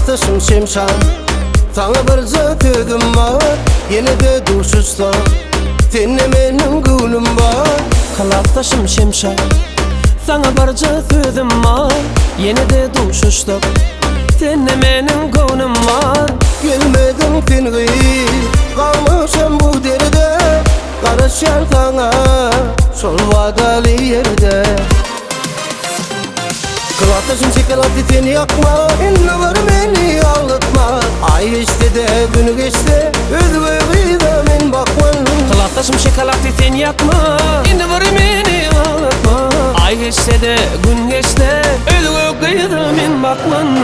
Kılaktaşım şemşan, sana bir zötüdüm var. Yine de duşuşta, tenne menin gülüm var. Kılaktaşım şemşan, sana bir zötüdüm var. Yine de duşuşta, tenne menin gülüm var. Gelmedin tengi, kalmışım bu derede. Karışan sana, sol vadalı yerde. Kılaktaşım şekelatı seni yakma, inne var beni ağlatma. Ay işte de günü geçti, özgürlüğü de men bakman. Kılaktaşım şekelatı seni yakma, inne var beni ağlatma. Ay geçse de gün geçti, özgürlüğü de men bakman.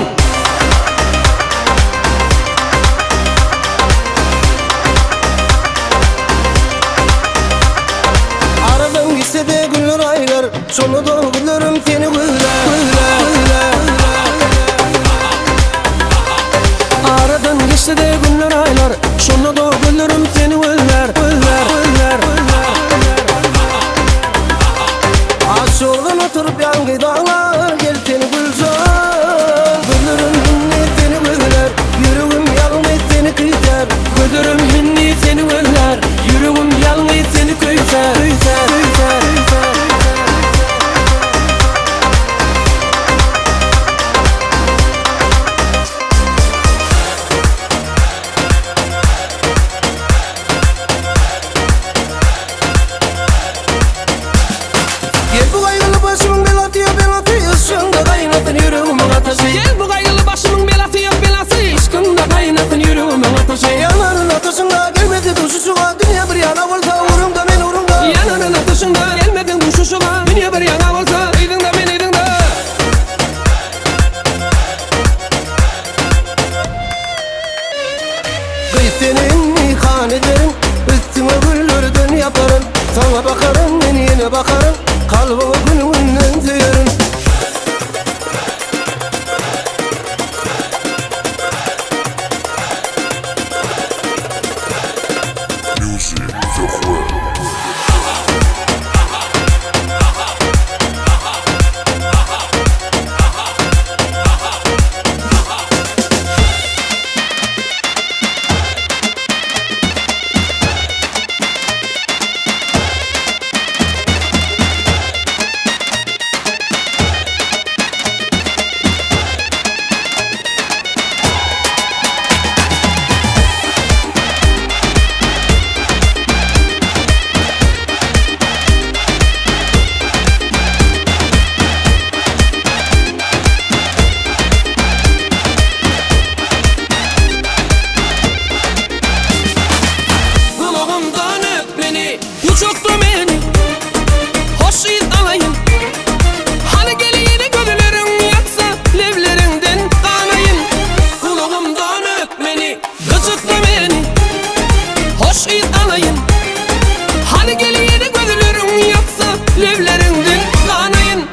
Aradan gitse de günler aylar, sonu da gülürüm seni güller. Aradan geçse de günler aylar, sonra da gülürüm seni güller. Aşığın oturup yangi dağlar, gel seni gülcan. Gülürüm minni seni güller, yüreğim yalnız seni kıytar. Gülürüm minni seni güller, yüreğim yalnız seni kıytar. Gel bu kaygılı başımın belası, ışığında kaynatın yüreğimin ateşi. Gel bu kaygılı başımın belası yok belası, ışkında kaynatın yüreğimin ateşi. Yanarın ateşinde gelmedi duşuşuğa, dünya bir yana olsa uğrumda men uğrumda. Yanarın ateşinde gelmedin düşüşüme, dünya bir yana olsa eydin de men eydin de. Kız senin ihan ederim, üstüme güllerden yaparım. Sana bakarım, ben yine bakarım, kalbimi gününden tüyerim. Music, the whole. Kulağımdan öp beni, uçuktu beni, hoş iz alayım. Hani geliyini gözlerin yaksa, levlerinden kanayım. Kulağımdan öp beni, uçuktu beni, hoş iz alayım. Hani geliyini gözlerin yaksa, levlerinden kanayım.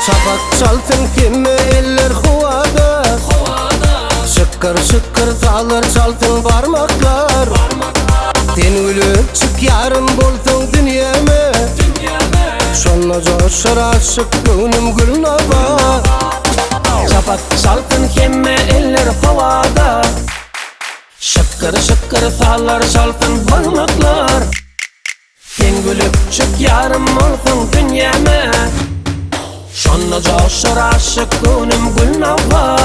Şafak çalsın kime eller huvada. Şıkkır şıkkır sağlar çalsın parmaklar. Sen ölüp çık yarım bolsun dünyeme. Şonla coşar aşık gönlüm gül nava. Şafak çalsın kemme eller havada. Şıkkır şıkkır sallar çalsın parmaklar. Sen gülüp çık yarım olsun dünyeme. Şonla coşar aşık gönlüm gül nava.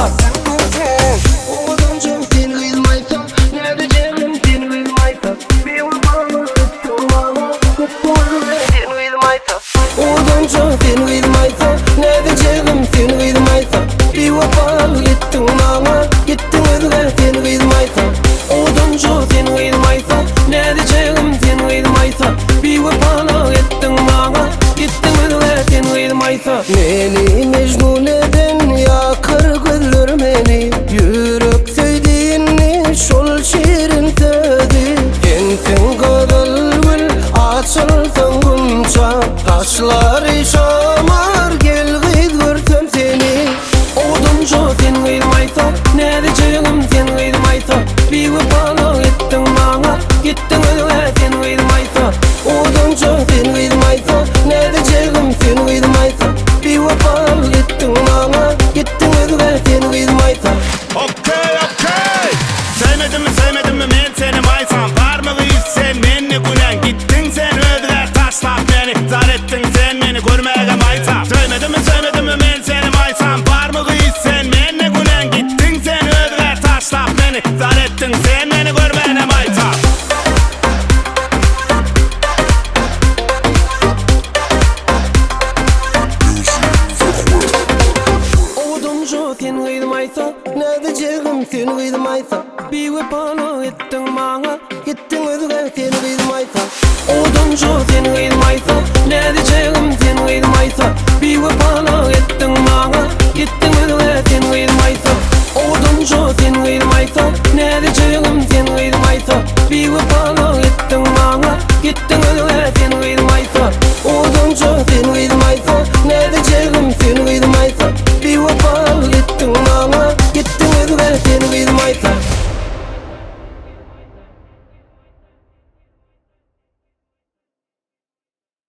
Odancım seni kıymaysan, ne diyeceğim seni kıymaysan. Bir vurmanı tuttum bana, tuttum seni kıymaysan. Odancım seni kıymaysan, ne diyeceğim seni kıymaysan. Bir vurmanı gittin bana, gittin özgür seni kıymaysan. Oduncu sen kıymaysan, ne diyeceğim sen kıymaysan. Bir vurmanı gittin bana, gittin özgür sen kıymaysan. Beni mecnun eden yakar güller beni. Yürek söylediğini şol şirin sözi. Ensin kadar gül açılsın gümça. Kaşlar şamar gel gid görsem seni. Oduncu sen maysa Ne diyeceğim seni kıymaysa. bir vapana ettin bana Gittin özüne seni kıymaysa. Oduncu seni kıymaysa ne diyeceğim seni kıymaysa bir vapana ettin bana gittin özüne seni kıymaysa Oduncu seni kıymaysa ne diyeceğim seni kıymaysa bir vapana ettin bana gittin